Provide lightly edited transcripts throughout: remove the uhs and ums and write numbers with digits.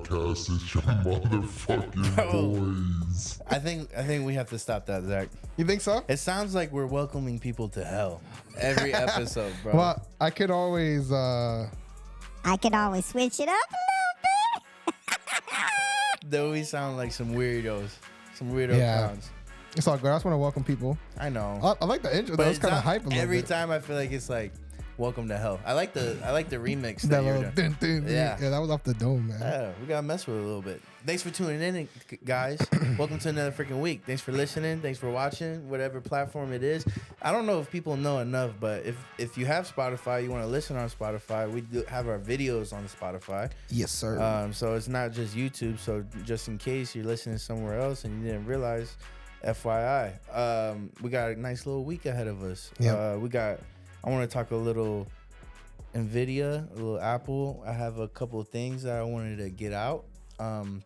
podcast. It's your motherfucking boys. I think we have to stop that, Zach. You think so? It sounds like we're welcoming people to hell every episode, bro. Well, I could always switch it up a little bit. Though we sound like some weirdos, Yeah. clowns. It's all good. I just want to welcome people. I know. I like the intro. But That was it's kind of not- hype a little every bit. time I feel like it's like welcome to hell. I like the remix That that you're little doing. dun, dun, Yeah. yeah, that was off the dome, man. Yeah, we gotta mess with it a little bit. Thanks for tuning in, guys. Welcome to another freaking week. Thanks for listening. Thanks for watching, whatever platform it is. I don't know if people know enough, but if you have Spotify, you want to listen on Spotify, we do have our videos on Spotify. Yes, sir. So it's not just YouTube. So just in case you're listening somewhere else and you didn't realize, FYI, we got a nice little week ahead of us. Yeah. I want to talk a little NVIDIA, a little Apple. I have a couple of things that I wanted to get out. And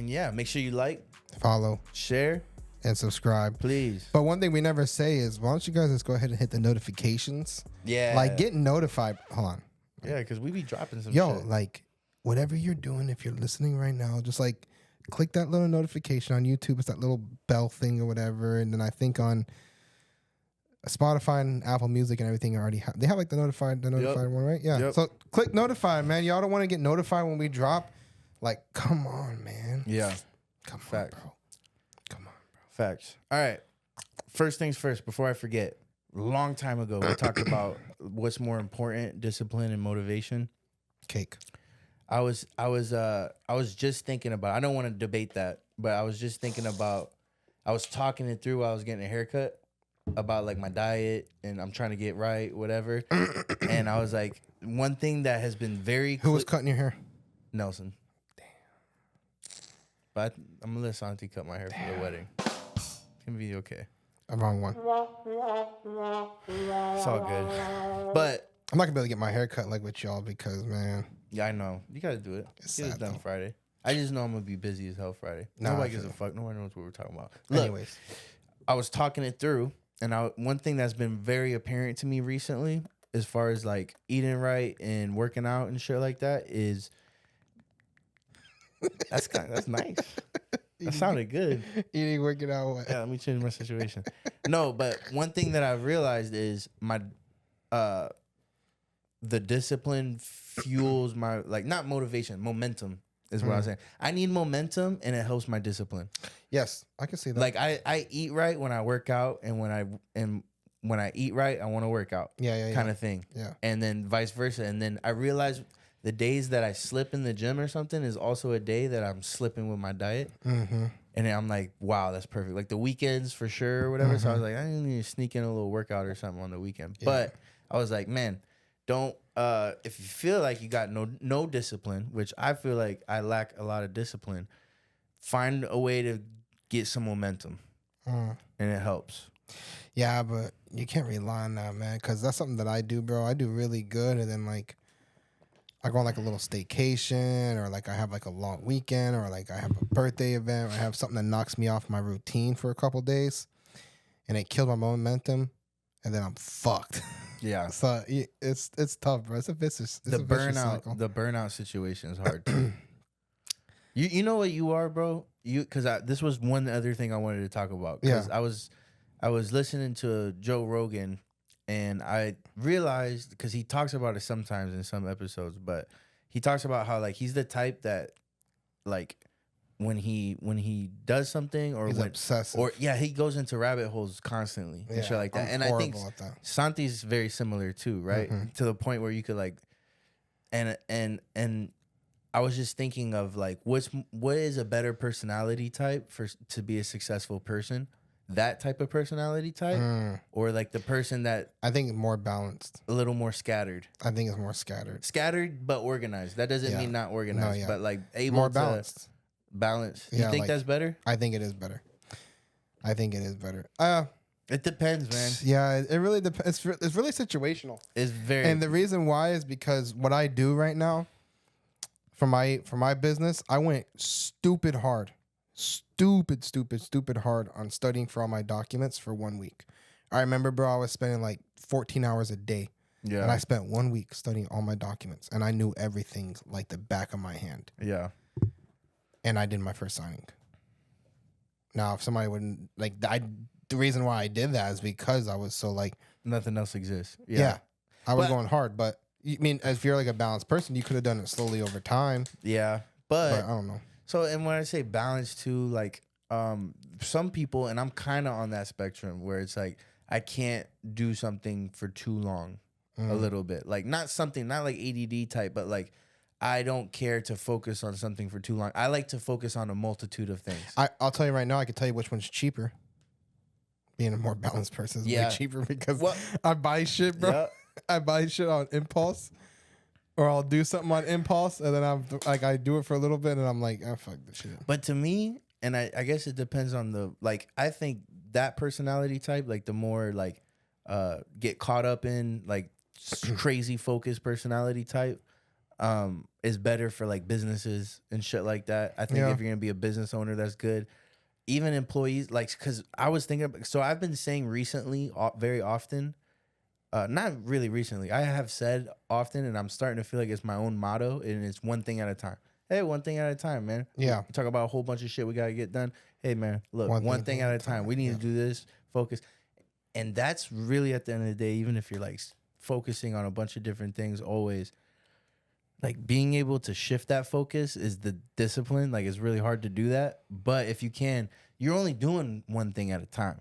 yeah, make sure you like, Follow share, and subscribe. please. But one thing we never say is, why don't you guys just go ahead and hit the notifications? Yeah. Like, get notified. Hold on. Yeah, because we be dropping some Yo, shit. like, whatever you're doing, if you're listening right now, just like click that little notification on YouTube. It's that little bell thing or whatever. And then I think on Spotify and Apple Music and everything already they have like the notified one, right? Yeah. Yep. So click notify, man. Y'all don't want to get notified when we drop. Like, come on, man. Yeah. Come Facts. on, bro. Come on, Facts. All right. First things first, before I forget, long time ago, we talked about what's more important, discipline and motivation. Cake. I was just thinking about, I don't want to debate that, but I was just thinking about, I was talking it through while I was getting a haircut about like my diet and I'm trying to get right, whatever. And I was like, one thing that has been very Who was cutting your hair? Nelson. Damn. But I'm gonna let Santi cut my hair for the wedding. It's gonna be okay. Wrong one. It's all good. But I'm not gonna be able to get my hair cut like with y'all because, man. yeah, I know. You gotta do it. It's Get it sad, done though. Friday. I just know I'm gonna be busy as hell Friday. Nah, I Nobody gives a feel fuck. Nobody knows what we're talking about. Look, Anyways. I was talking it through, and one thing that's been very apparent to me recently, as far as like eating right and working out and shit like that, is that's nice. That sounded good. Eating, working out. What? Yeah, let me change my situation. No, but one thing that I realized is my the discipline fuels my, like, not motivation, momentum is what I'm saying. I need momentum and it helps my discipline. Yes, I can see that. Like I eat right when I work out, and when I eat right, I want to work out. Yeah. Kind of thing. Yeah. And then vice versa. And then I realized the days that I slip in the gym or something is also a day that I'm slipping with my diet. Mm-hmm. And then I'm like, wow, that's perfect. Like the weekends for sure or whatever. So I was like, I need to sneak in a little workout or something on the weekend. Yeah. But I was like, man, don't if you feel like you got no discipline, which I feel like I lack a lot of discipline, find a way to get some momentum. And it helps. Yeah, but you can't rely on that, man, because that's something that I do, bro. I do really good, and then like I go on like a little staycation, or like I have like a long weekend, or like I have a birthday event, or I have something that knocks me off my routine for a couple days, and it killed my momentum, and then I'm fucked. Yeah. So it's tough, bro. It's a vicious. It's The a vicious burnout, cycle. the burnout situation is hard too. You know what you are, bro? Because this was one other thing I wanted to talk about. Because I was listening to Joe Rogan, and I realized, because he talks about it sometimes in some episodes, but he talks about how like he's the type that like when he does something or He's when obsessive. or he goes into rabbit holes constantly and shit like that. I'm And I think horrible at that. Santi's very similar too, right? Mhm. To the point where you could like, and I was just thinking of like, what is a better personality type to be a successful person? That type of personality type, or like the person that I think more balanced. a little more scattered, I think it's more scattered. but organized. That doesn't mean not organized, yeah. but like able More to balanced. balance. You Yeah, think like- that's better? I think it is better. It depends, man. Yeah, it really depends. It's really situational. It's very And the reason why is because what I do right now for my business, I went stupid hard on studying for all my documents for 1 week. I remember, bro, I was spending like 14 hours a day. yeah, And I spent 1 week studying all my documents, and I knew everything like the back of my hand. yeah. and I did my first signing. Now, if somebody wouldn't like, the reason why I did that is because I was so like nothing else exists. Yeah, I was going hard, but you mean if you're like a balanced person, you could have done it slowly over time. Yeah, but I don't know. So, and when I say balance too, like some people, and I'm kind of on that spectrum where it's like I can't do something for too long, a little bit, like not like ADD type, but like I don't care to focus on something for too long. I like to focus on a multitude of things. I'll tell you right now, I can tell you which one's cheaper. Being a more balanced person is way cheaper because I buy shit, bro. Yep. I buy shit on impulse, or I'll do something on impulse, and then I do it for a little bit, and I'm like, fuck this shit. But to me, and I guess it depends on the I think that personality type, like the more like get caught up in like crazy focused personality type, is better for like businesses and shit like that. I think if you're gonna be a business owner, that's good. Even employees, like, because I was thinking, so I've been saying recently, very often. Not really recently. I have said often, and I'm starting to feel like it's my own motto, and it's one thing at a time. Hey, one thing at a time, man. Yeah. We talk about a whole bunch of shit we got to get done. Hey, man, look, one thing at a time. We need to do this, focus. And that's really at the end of the day, even if you're like focusing on a bunch of different things always, like being able to shift that focus is the discipline. Like it's really hard to do that. But if you can, you're only doing one thing at a time.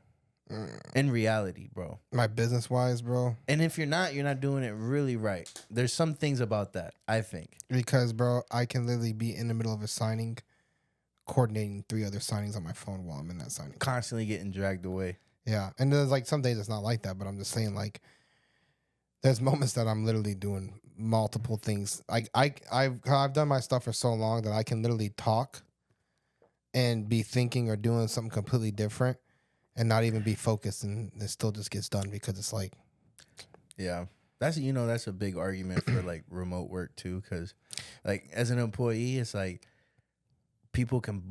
In reality, bro. My business wise, bro. And if you're not doing it really right. There's some things about that, I think. Because, bro, I can literally be in the middle of a signing, coordinating 3 other signings on my phone while I'm in that signing. Constantly getting dragged away. Yeah. And there's like some days it's not like that, but I'm just saying like there's moments that I'm literally doing multiple things. Like I've done my stuff for so long that I can literally talk and be thinking or doing something completely different. And not even be focused, and it still just gets done because it's like, yeah, that's a big argument for like remote work too. Because like as an employee, it's like people can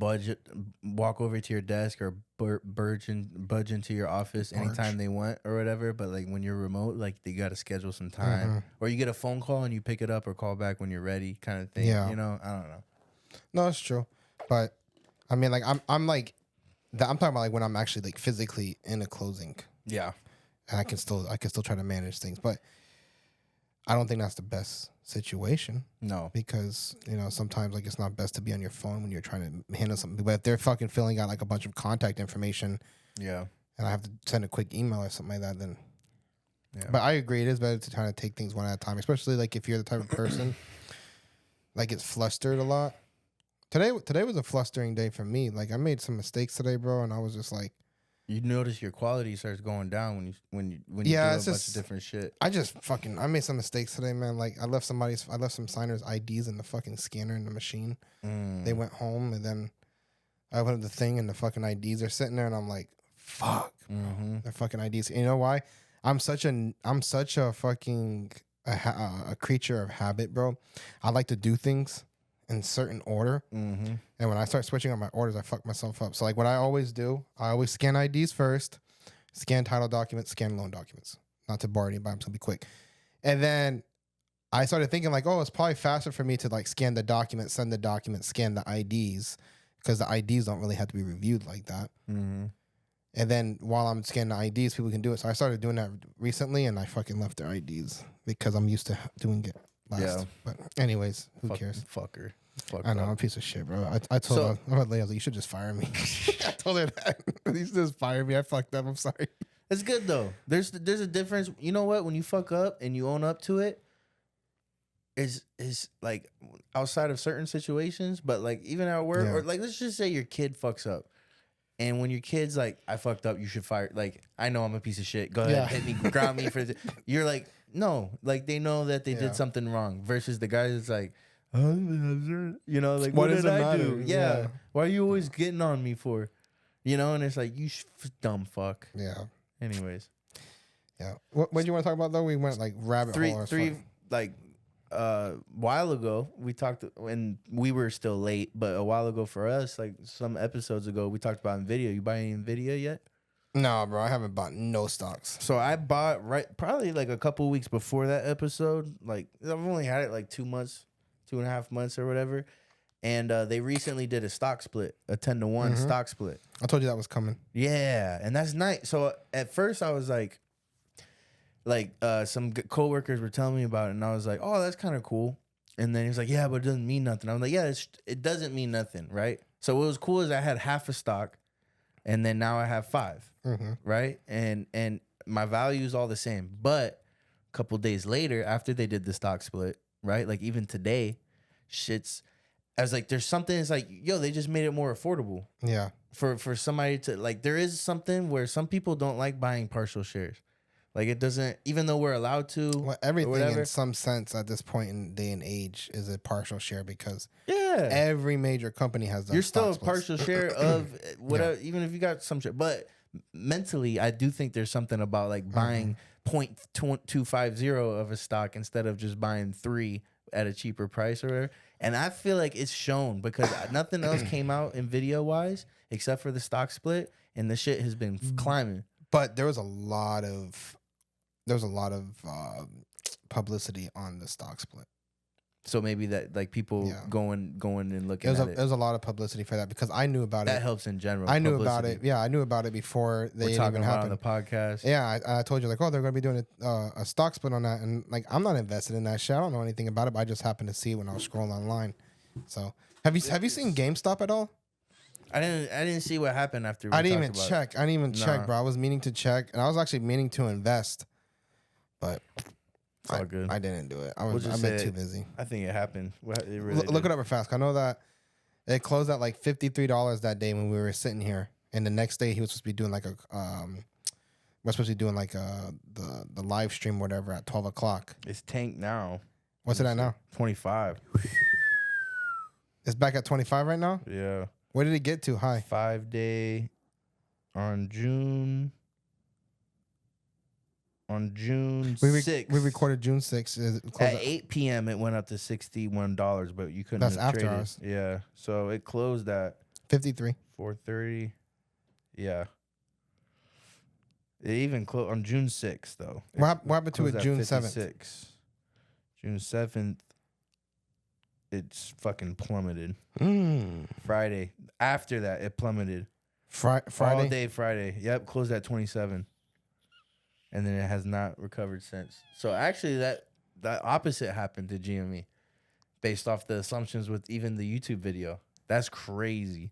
walk over to your desk or budge into your office anytime they want or whatever. But like when you're remote, like you got to schedule some time, or you get a phone call and you pick it up or call back when you're ready, kind of thing. Yeah, I don't know. No, it's true, but I mean, like I'm like. I'm talking about like when I'm actually like physically in a closing. Yeah. And I can still try to manage things, but I don't think that's the best situation. No. Because, sometimes like it's not best to be on your phone when you're trying to handle something. But if they're fucking filling out like a bunch of contact information, yeah, and I have to send a quick email or something like that, then But I agree, it is better to kind of take things one at a time, especially like if you're the type of person like gets flustered a lot. Today was a flustering day for me. Like I made some mistakes today, bro, and I was just like, you notice your quality starts going down when you do a bunch of different shit. I made some mistakes today, man. Like I left some signers' IDs in the fucking scanner in the machine. They went home, and then I opened up the thing, and the fucking IDs are sitting there, and I'm like, fuck, the fucking IDs. And you know why? I'm such a fucking a creature of habit, bro. I like to do things in certain order, and when I start switching on my orders, I fuck myself up. So like what I always do, I always scan IDs first, scan title documents, scan loan documents. Not to bore anybody, I'm just gonna be quick. And then I started thinking like, oh, it's probably faster for me to like scan the document, send the document, scan the IDs, because the IDs don't really have to be reviewed like that. And then while I'm scanning the IDs, people can do it. So I started doing that recently, and I fucking left their IDs because I'm used to doing it last. Yeah. But anyways, who cares? Fucker. I know, I'm a piece of shit, bro. I told her, I was like, you should just fire me. I told her that. You should just fire me. I fucked up. I'm sorry. It's good, though. There's a difference. You know what? When you fuck up and you own up to it, is like outside of certain situations, but like even at work, or like let's just say your kid fucks up. And when your kid's like, I fucked up, you should fire. Like, I know I'm a piece of shit. Go ahead, hit me, ground me for this. You're like, no. Like, they know that they did something wrong. Versus the guy that's like, like, what did I do? Yeah. Why are you always getting on me for? And it's like, you dumb fuck. Yeah. Anyways. Yeah. What do you want to talk about, though? We went, like, rabbit hole. While ago, we talked, and we were still late, but a while ago for us, like some episodes ago, we talked about NVIDIA. You buy any NVIDIA yet? No, bro, I haven't bought no stocks. So I bought probably like a couple weeks before that episode. Like I've only had it like 2 months, 2.5 months or whatever. And they recently did a stock split, a 10-to-1 stock split. I told you that was coming. Yeah, and that's nice. So at first I was like some coworkers were telling me about it, and I was like, oh, that's kind of cool. And then he was like, yeah, but it doesn't mean nothing. I was like, yeah, it doesn't mean nothing, right? So what was cool is I had half a stock, and then now I have 5, right? And my value is all the same. But a couple days later, after they did the stock split, right? Like even today, I was like, there's something. It's like, yo, they just made it more affordable. Yeah. For somebody to like, there is something where some people don't like buying partial shares. Like it doesn't, even though we're allowed to. Well, everything in some sense at this point in day and age is a partial share because every major company has that. You're still a partial share of whatever, even if you got some share. But mentally, I do think there's something about like buying 0.250 of a stock instead of just buying 3 at a cheaper price or whatever. And I feel like it's shown because nothing else came out in video wise except for the stock split, and the shit has been climbing. But there was a lot of publicity on the stock split. So maybe that like people going and looking at it. There's a lot of publicity for that because I knew about it. That helps in general. I knew about it. Yeah, I knew about it before they even happened on the podcast. Yeah, I told you like, oh, they're going to be doing a stock split on that, and like I'm not invested in that shit. I don't know anything about it, but I just happened to see it when I was scrolling online. So have you seen GameStop at all? I didn't see what happened after. I didn't even check, bro. I was meaning to check, and I was actually meaning to invest, but all good. I didn't do it. I've been too busy. I think it happened. Look it up real fast. I know that it closed at like $53 that day when we were sitting here, and the next day he was supposed to be doing like the live stream or whatever at 12 o'clock. It's tanked now. What's it at now? 25. It's back at 25 right now. Yeah. Where did it get to? High 5-day on June. On June 6th. We recorded June 6th. At 8 p.m. it went up to $61, but you couldn't. That's have after traded. ours. Yeah. So it closed at 53. 4:30. Yeah. It even closed on June 6th though. What happened to it June 7th? June 7th. It's fucking plummeted. Friday. After that, it plummeted. Friday? All day Friday. Yep, closed at 27. And then it has not recovered since. So actually, that opposite happened to GME, based off the assumptions with even the YouTube video. That's crazy.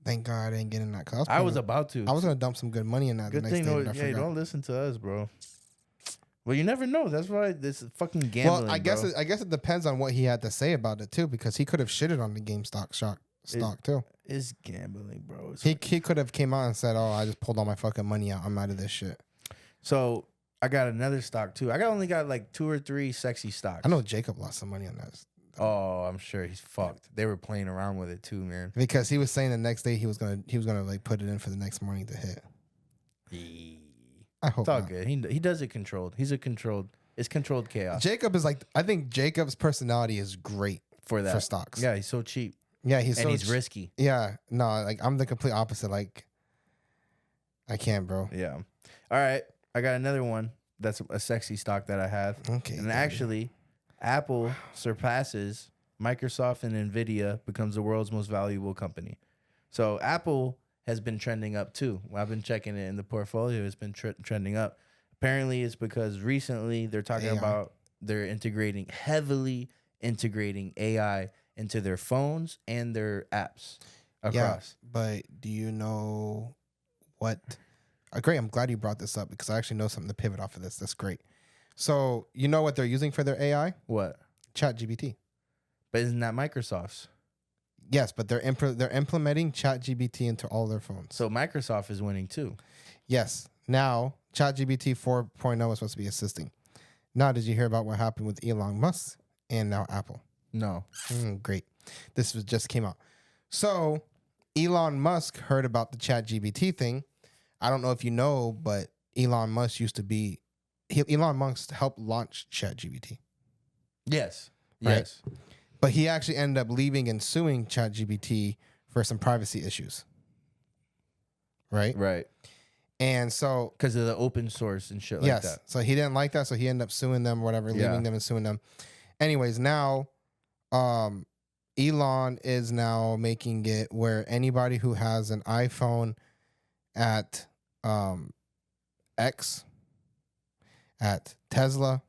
Thank God I didn't get in that. Cause I was about to. I was gonna dump some good money in that. Good thing, don't listen to us, bro. Well, you never know. That's why this is fucking gambling. Well, I guess it depends on what he had to say about it too, because he could have shitted on the GameStop stock too. It's gambling, bro. He could have came out and said, "Oh, I just pulled all my fucking money out. I'm out of this shit." So I got another stock too. I only got like 2 or 3 sexy stocks. I know Jacob lost some money on that. Oh, I'm sure he's fucked. They were playing around with it too, man. Because he was saying the next day he was gonna like put it in for the next morning to hit. I hope it's all not. good. He does it controlled. It's controlled chaos. Jacob is like, I think Jacob's personality is great for that, for stocks. Yeah, he's so cheap. Yeah, he's risky. Yeah, no, like I'm the complete opposite. Like, I can't, bro. Yeah. All right, I got another one. That's a sexy stock that I have. Okay. And actually, Apple surpasses Microsoft and Nvidia, becomes the world's most valuable company. So Apple has been trending up too. I've been checking it in the portfolio. It's been trending up. Apparently, it's because recently they're talking about they're heavily integrating AI into their phones and their apps across. Yeah, but do you know what? Great, I'm glad you brought this up because I actually know something to pivot off of this. That's great. So you know what they're using for their AI? What? ChatGPT. But isn't that Microsoft's? Yes, but they're implementing ChatGPT into all their phones. So Microsoft is winning too. Yes. Now, ChatGPT 4.0 is supposed to be assisting. Now, did you hear about what happened with Elon Musk and now Apple? No. Great. This just came out. So Elon Musk heard about the ChatGPT thing. I don't know if you know, but Elon Musk helped launch ChatGPT. Yes. Right? Yes. But he actually ended up leaving and suing ChatGPT for some privacy issues. Right? Right. And so, because of the open source and shit like that. So he didn't like that. So he ended up suing them or whatever, leaving them and suing them. Anyways, now Elon Elon is now making it where anybody who has an iPhone at X, at Tesla,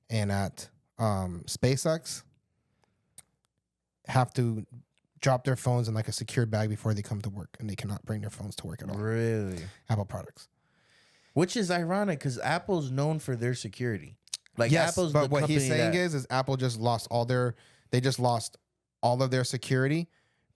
and at SpaceX have to drop their phones in like a secured bag before they come to work, and they cannot bring their phones to work at all. Really? Apple products. Which is ironic because Apple's known for their security. Like yes, Apple's but the what he's saying that, is Apple just lost all their their security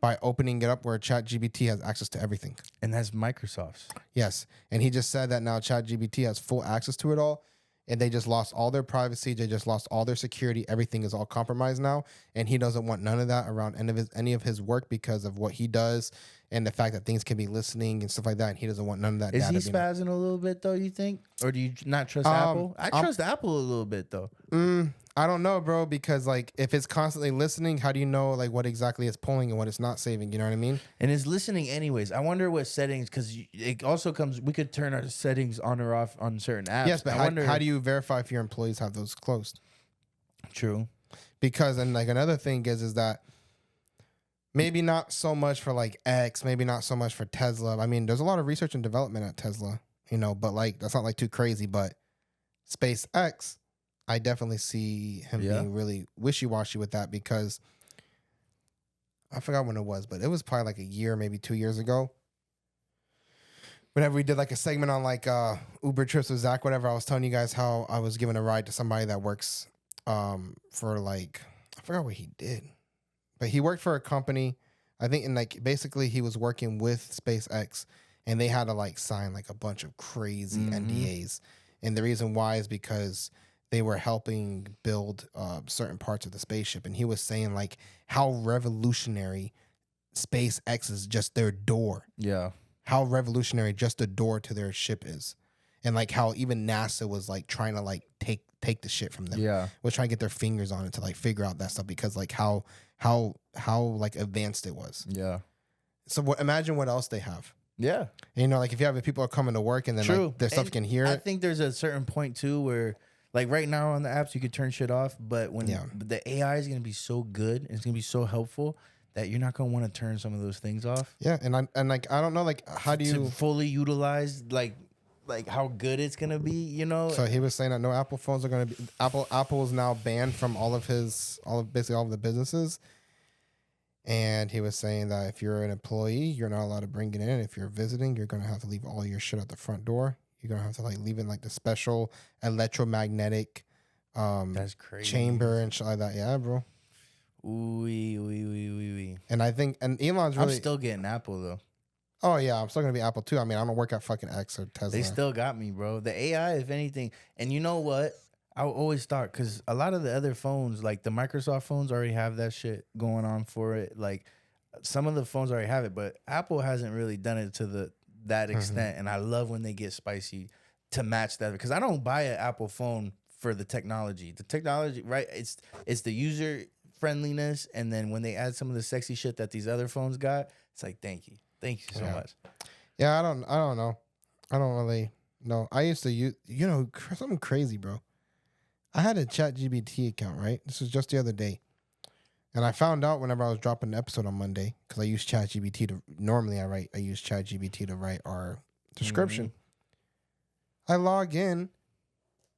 by opening it up where ChatGPT has access to everything. And that's Microsoft's. Yes, and he just said that now ChatGPT has full access to it all, and they just lost all their privacy. They just lost all their security. Everything is all compromised now, and he doesn't want none of that around any of his work because of what he does and the fact that things can be listening and stuff like that. And he doesn't want none of that. Is he spazzing a little bit though? You think, or do you not trust Apple? I trust Apple a little bit though. I don't know, bro, because like if it's constantly listening, how do you know like what exactly it's pulling and what it's not saving? You know what I mean? And it's listening anyways. I wonder what settings, because it also comes. We could turn our settings on or off on certain apps. Yes, but how do you verify if your employees have those closed? True. Because and like another thing is that maybe not so much for like X, maybe not so much for Tesla. I mean, there's a lot of research and development at Tesla, you know, but like that's not like too crazy. But SpaceX, I definitely see him being really wishy-washy with that because I forgot when it was, but it was probably like a year, maybe 2 years ago. Whenever we did like a segment on like Uber trips with Zach, whatever, I was telling you guys how I was giving a ride to somebody that works for like, I forgot what he did, but he worked for a company, I think, and like basically he was working with SpaceX and they had to like sign like a bunch of crazy NDAs. And the reason why is because they were helping build certain parts of the spaceship. And he was saying like how revolutionary SpaceX is, just their door. Yeah. How revolutionary just the door to their ship is. And like how even NASA was like trying to like take the shit from them. Yeah. Was trying to get their fingers on it to like figure out that stuff because like how like advanced it was. Yeah. So imagine what else they have. Yeah. And, you know, like if you have people are coming to work and then like their stuff can hear it. I think there's a certain point too where like right now on the apps you could turn shit off, but when the AI is going to be so good and it's going to be so helpful that you're not going to want to turn some of those things off. Yeah, and I don't know like how do you to fully utilize like how good it's going to be, you know? So he was saying that no Apple phones are going to be Apple is now banned from basically all of the businesses. And he was saying that if you're an employee, you're not allowed to bring it in. If you're visiting, you're going to have to leave all your shit at the front door. You're going to have to like leave in like the special electromagnetic that's crazy chamber and shit like that. Yeah, bro. Ooh. And I think, and Elon's really... I'm still getting Apple though. Oh yeah, I'm still going to be Apple too. I mean, I don't work at fucking X or Tesla. They still got me, bro. The AI, if anything. And you know what? I always thought, because a lot of the other phones, like the Microsoft phones already have that shit going on for it. Like some of the phones already have it, but Apple hasn't really done it to that extent. And I love when they get spicy to match that, because I don't buy an Apple phone for the technology. The technology, right? It's the user friendliness. And then when they add some of the sexy shit that these other phones got, it's like, thank you so much. Yeah, I don't know. I don't really know. I used to use, you know, something crazy, bro. I had a ChatGPT account, right? This was just the other day. And I found out whenever I was dropping an episode on Monday, because I use ChatGPT to, normally I use ChatGPT to write our description. I log in.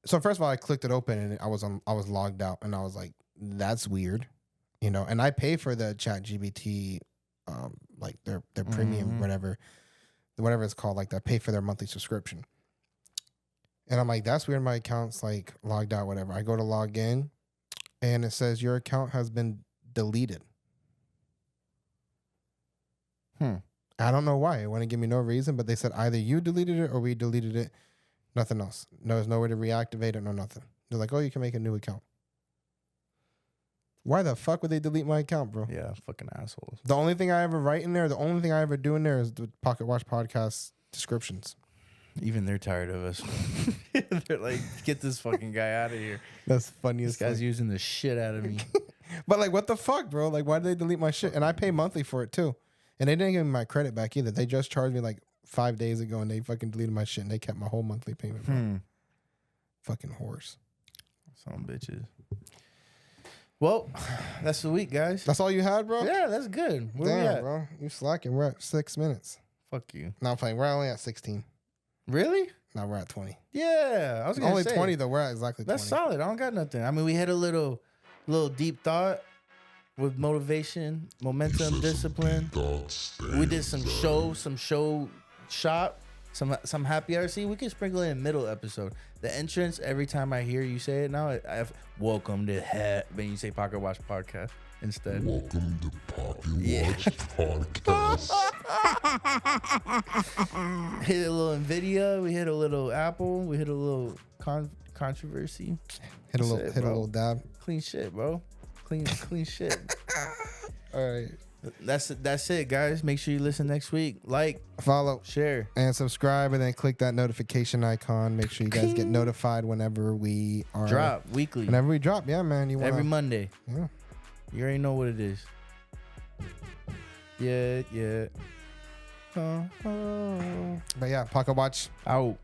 So first of all, I clicked it open and I was logged out and I was like, that's weird. You know, and I pay for the ChatGPT, like their premium, whatever it's called, like that, pay for their monthly subscription. And I'm like, that's weird. My account's like logged out, whatever. I go to log in and it says your account has been deleted. I don't know why. It wouldn't give me no reason, but they said either you deleted it or we deleted it. Nothing else. No, there's no way to reactivate it, no nothing. They're like, oh, you can make a new account. Why the fuck would they delete my account, bro? Yeah, fucking assholes. The only thing I ever write in there, the only thing I ever do in there is the Pocket Watch podcast descriptions. Even they're tired of us. They're like, get this fucking guy out of here. That's funny as fuck. This guy's using the shit out of me. But like, what the fuck, bro? Like, why did they delete my shit? And I pay monthly for it too. And they didn't give me my credit back either. They just charged me like 5 days ago and they fucking deleted my shit and they kept my whole monthly payment. Fucking horse. Some bitches. Well, that's the week, guys. That's all you had, bro? Yeah, that's good. Where we at? Bro. You slacking. We're at 6 minutes. Fuck you. No, I'm playing. We're only at 16. Really? No, we're at 20. Yeah. I was going to say. Only 20, though. We're at exactly 20. That's solid. I don't got nothing. I mean, we had a little deep thought with motivation, momentum, discipline. We did some show shop, some happy hour. See, we can sprinkle in a middle episode. The entrance, every time I hear you say it now, I have welcome to when you say Pocket Watch Podcast instead. Welcome to Pocket Watch Podcast. Hit a little Nvidia, we hit a little Apple, we hit a little controversy. Hit a little dab. Clean shit, bro. Clean shit. All right. That's it, guys. Make sure you listen next week. Like, follow, share, and subscribe, and then click that notification icon. Make sure you guys get notified whenever we are drop weekly. Whenever we drop, yeah, man. Every Monday. Yeah. You already know what it is. Yeah. But yeah, Pocket Watch out.